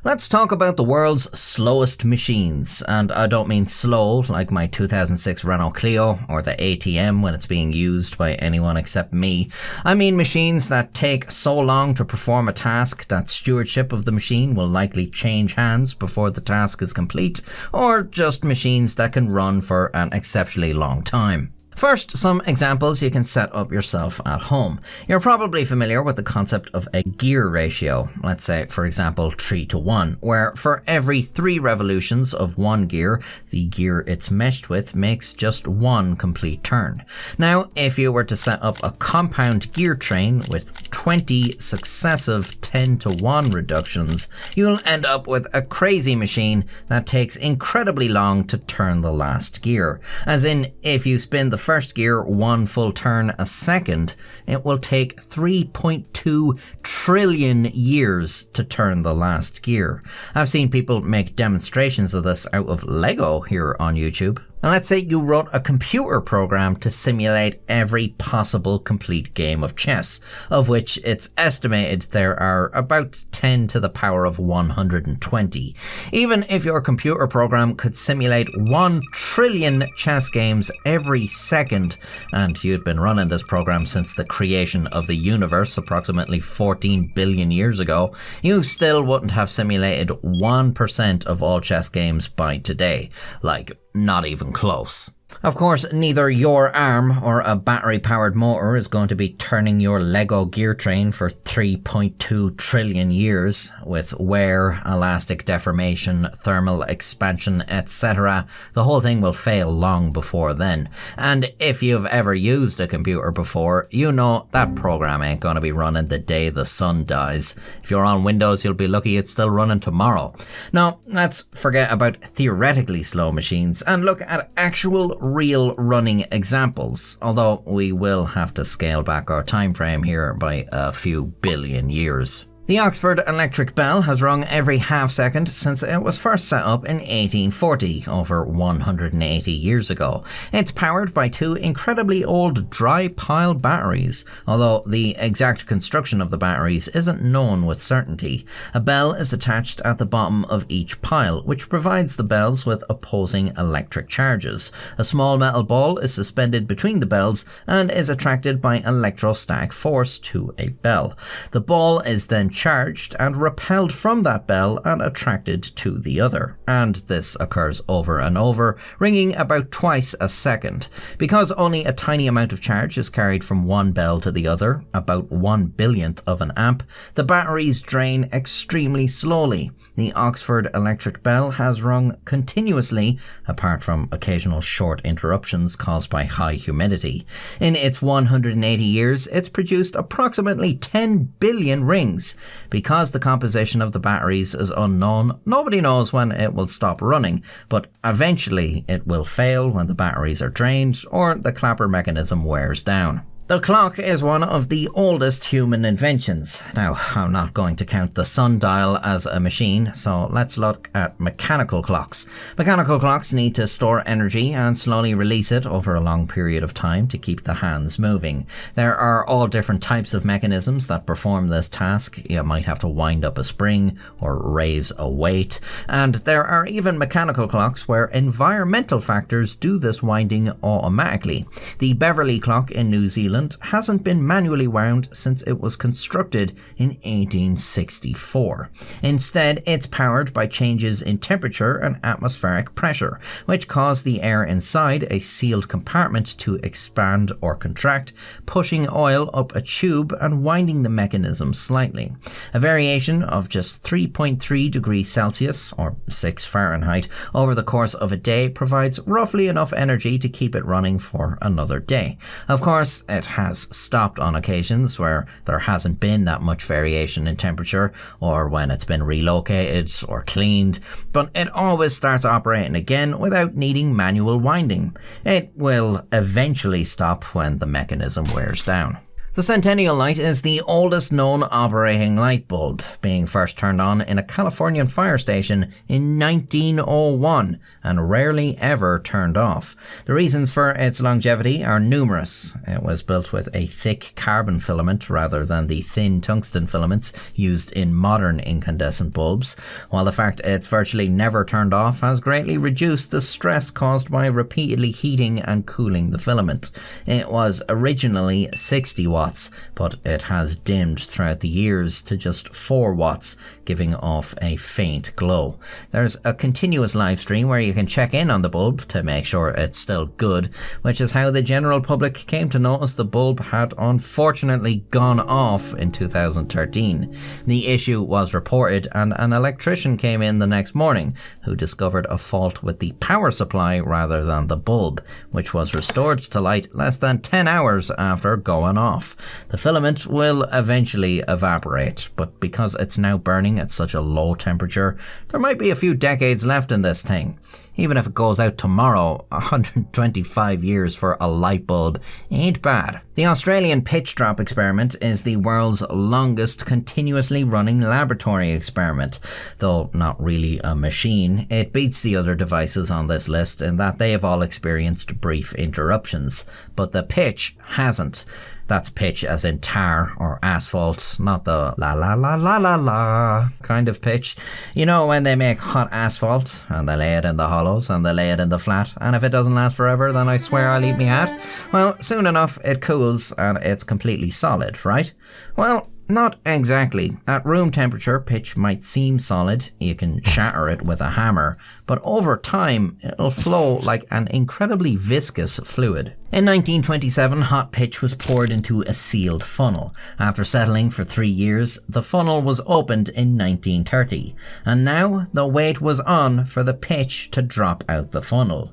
Let's talk about the world's slowest machines, and I don't mean slow like my 2006 Renault Clio or the ATM when it's being used by anyone except me. I mean machines that take so long to perform a task that stewardship of the machine will likely change hands before the task is complete, or just machines that can run for an exceptionally long time. First, some examples you can set up yourself at home. You're probably familiar with the concept of a gear ratio, let's say for example 3:1, where for every 3 revolutions of one gear, the gear it's meshed with makes just one complete turn. Now, if you were to set up a compound gear train with 20 successive 10:1 reductions, you'll end up with a crazy machine that takes incredibly long to turn the last gear. As in, if you spin the first gear 1 full turn a second, it will take 3.2 trillion years to turn the last gear. I've seen people make demonstrations of this out of Lego here on YouTube. And let's say you wrote a computer program to simulate every possible complete game of chess, of which it's estimated there are about 10 to the power of 120. Even if your computer program could simulate 1 trillion chess games every second, and you'd been running this program since the creation of the universe approximately 14 billion years ago, you still wouldn't have simulated 1% of all chess games by today. Like, not even close. Of course, neither your arm or a battery-powered motor is going to be turning your Lego gear train for 3.2 trillion years with wear, elastic deformation, thermal expansion, etc. The whole thing will fail long before then. And if you've ever used a computer before, you know that program ain't going to be running the day the sun dies. If you're on Windows, you'll be lucky it's still running tomorrow. Now, let's forget about theoretically slow machines and look at actual real running examples, although we will have to scale back our time frame here by a few billion years. The Oxford electric bell has rung every half second since it was first set up in 1840, over 180 years ago. It's powered by 2 incredibly old dry pile batteries, although the exact construction of the batteries isn't known with certainty. A bell is attached at the bottom of each pile, which provides the bells with opposing electric charges. A small metal ball is suspended between the bells and is attracted by electrostatic force to a bell. The ball is then charged and repelled from that bell and attracted to the other, and this occurs over and over, ringing about twice a second. Because only a tiny amount of charge is carried from one bell to the other, about 1/1000th of an amp, the batteries drain extremely slowly. The Oxford electric bell has rung continuously, apart from occasional short interruptions caused by high humidity. In its 180 years, it's produced approximately 10 billion rings. Because the composition of the batteries is unknown, nobody knows when it will stop running, but eventually it will fail when the batteries are drained or the clapper mechanism wears down. The clock is one of the oldest human inventions. Now, I'm not going to count the sundial as a machine, so let's look at mechanical clocks. Mechanical clocks need to store energy and slowly release it over a long period of time to keep the hands moving. There are all different types of mechanisms that perform this task. You might have to wind up a spring or raise a weight, and there are even mechanical clocks where environmental factors do this winding automatically. The Beverley clock in New Zealand hasn't been manually wound since it was constructed in 1864. Instead, it's powered by changes in temperature and atmospheric pressure, which cause the air inside a sealed compartment to expand or contract, pushing oil up a tube and winding the mechanism slightly. A variation of just 3.3 degrees Celsius, or 6 Fahrenheit, over the course of a day provides roughly enough energy to keep it running for another day. Of course, it has stopped on occasions where there hasn't been that much variation in temperature, or when it's been relocated or cleaned, but it always starts operating again without needing manual winding. It will eventually stop when the mechanism wears down. The Centennial Light is the oldest known operating light bulb, being first turned on in a Californian fire station in 1901 and rarely ever turned off. The reasons for its longevity are numerous. It was built with a thick carbon filament rather than the thin tungsten filaments used in modern incandescent bulbs, while the fact it's virtually never turned off has greatly reduced the stress caused by repeatedly heating and cooling the filament. It was originally 60 watts, but it has dimmed throughout the years to just 4 watts, giving off a faint glow. There's a continuous live stream where you can check in on the bulb to make sure it's still good, which is how the general public came to notice the bulb had unfortunately gone off in 2013. The issue was reported and an electrician came in the next morning who discovered a fault with the power supply rather than the bulb, which was restored to light less than 10 hours after going off. The filament will eventually evaporate, but because it's now burning at such a low temperature, there might be a few decades left in this thing. Even if it goes out tomorrow, 125 years for a light bulb ain't bad. The Australian pitch drop experiment is the world's longest continuously running laboratory experiment. Though not really a machine, it beats the other devices on this list in that they have all experienced brief interruptions, but the pitch hasn't. That's pitch as in tar or asphalt, not the la la la la la la kind of pitch. You know when they make hot asphalt and they lay it in the hollows and they lay it in the flat, and if it doesn't last forever then I swear I'll eat me hat? Well, soon enough it cools and it's completely solid, right? Well, not exactly. At room temperature, pitch might seem solid. You can shatter it with a hammer, but over time, it'll flow like an incredibly viscous fluid. In 1927, hot pitch was poured into a sealed funnel. After settling for 3 years, the funnel was opened in 1930, and now the wait was on for the pitch to drop out the funnel.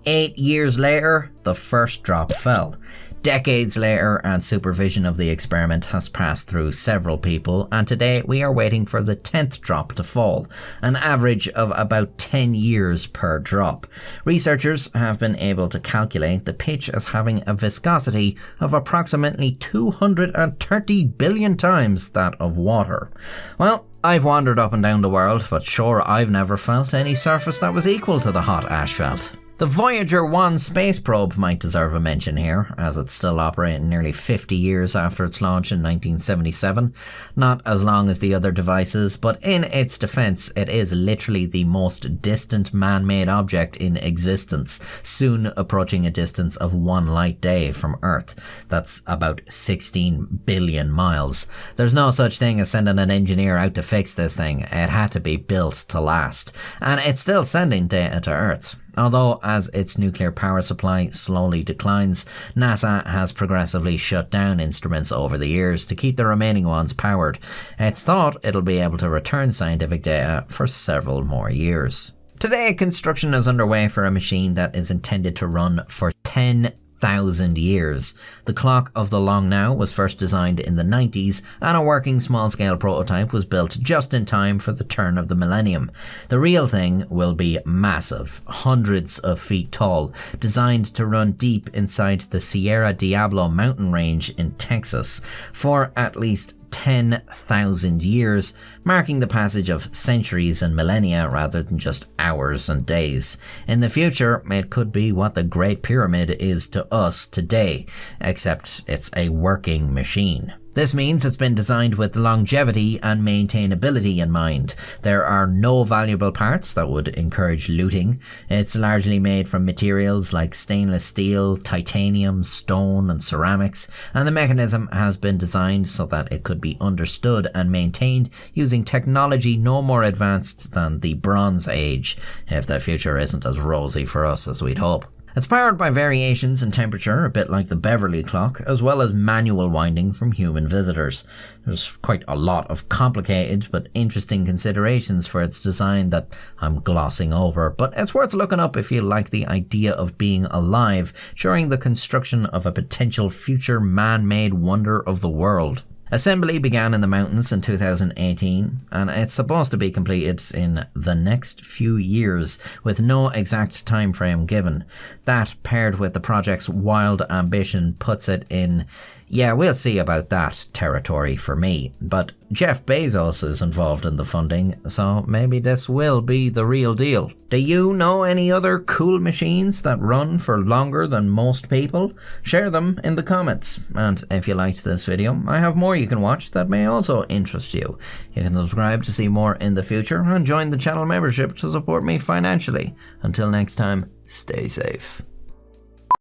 8 years later, the first drop fell. Decades later, and supervision of the experiment has passed through several people, and today we are waiting for the 10th drop to fall, an average of about 10 years per drop. Researchers have been able to calculate the pitch as having a viscosity of approximately 230 billion times that of water. Well, I've wandered up and down the world, but sure, I've never felt any surface that was equal to the hot asphalt. The Voyager 1 space probe might deserve a mention here, as it's still operating nearly 50 years after its launch in 1977. Not as long as the other devices, but in its defense, it is literally the most distant man-made object in existence, soon approaching a distance of 1 light day from Earth. That's about 16 billion miles. There's no such thing as sending an engineer out to fix this thing. It had to be built to last. And it's still sending data to Earth. Although, as its nuclear power supply slowly declines, NASA has progressively shut down instruments over the years to keep the remaining ones powered. It's thought it'll be able to return scientific data for several more years. Today, construction is underway for a machine that is intended to run for 10,000 years. The clock of the long now was first designed in the 90s, and a working small-scale prototype was built just in time for the turn of the millennium. The real thing will be massive, hundreds of feet tall, designed to run deep inside the Sierra Diablo mountain range in Texas for at least 10,000 years, marking the passage of centuries and millennia rather than just hours and days. In the future, it could be what the Great Pyramid is to us today, except it's a working machine. This means it's been designed with longevity and maintainability in mind. There are no valuable parts that would encourage looting. It's largely made from materials like stainless steel, titanium, stone and ceramics, and the mechanism has been designed so that it could be understood and maintained using technology no more advanced than the Bronze Age, if the future isn't as rosy for us as we'd hope. It's powered by variations in temperature, a bit like the Beverly clock, as well as manual winding from human visitors. There's quite a lot of complicated but interesting considerations for its design that I'm glossing over, but it's worth looking up if you like the idea of being alive during the construction of a potential future man-made wonder of the world. Assembly began in the mountains in 2018, and it's supposed to be completed in the next few years, with no exact time frame given. That, paired with the project's wild ambition, puts it in Yeah, we'll see about that territory for me, but Jeff Bezos is involved in the funding, so maybe this will be the real deal. Do you know any other cool machines that run for longer than most people? Share them in the comments. And if you liked this video, I have more you can watch that may also interest you. You can subscribe to see more in the future and join the channel membership to support me financially. Until next time, stay safe.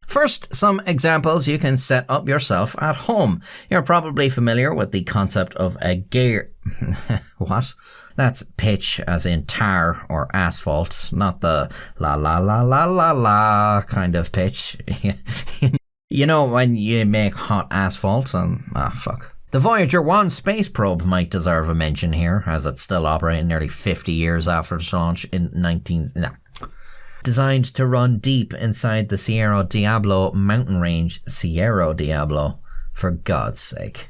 First, some examples you can set up yourself at home. You're probably familiar with the concept of a gear... What? That's pitch as in tar or asphalt, not the la la la la la la kind of pitch. You know when you make hot asphalt and... fuck. The Voyager 1 space probe might deserve a mention here, as it's still operating nearly 50 years after its launch in designed to run deep inside the Sierra Diablo mountain range. Sierra Diablo, for God's sake.